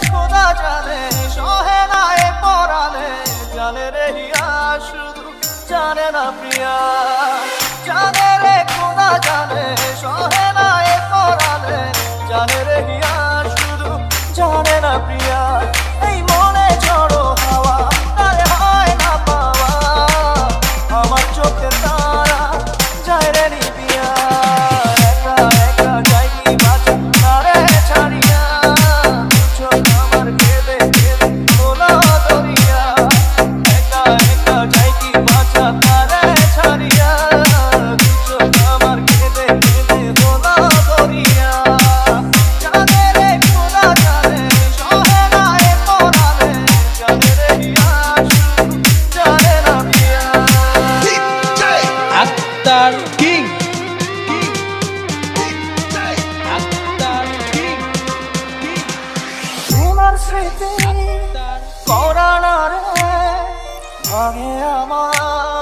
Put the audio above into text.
খোদা জানে সহে না এ পরাণে, জানে রে হিয়া শুধু জানে না প্রিয়া, জানে রে খোদা জানে সহে না এ পরাণে, জানে রে হিয়া শুধু জানে না প্রিয়া। এই মনে ঝড়ো হাওয়া তারে হয় না পাওয়া, আমার চোখের তারা যায় রে নিবিয়া। একা একা যাই কি বাঁচা তারে ছাড়িয়া, চোখ আমার কেঁদে কেঁদে তোলা দরিয়া। একা একা যাই কি বাঁচা তারে ছাড়িয়া, চোখ আমার কেঁদে কেঁদে তোলা দরিয়া। জানে রে খোদা জানে সহে না এ পরাণে, জানে রে হিয়া শুধু জানে না প্রিয়া। আক্তার কিং, আক্তার কিং, তোমার স্মৃতি পরাণারে ভাঙে আমার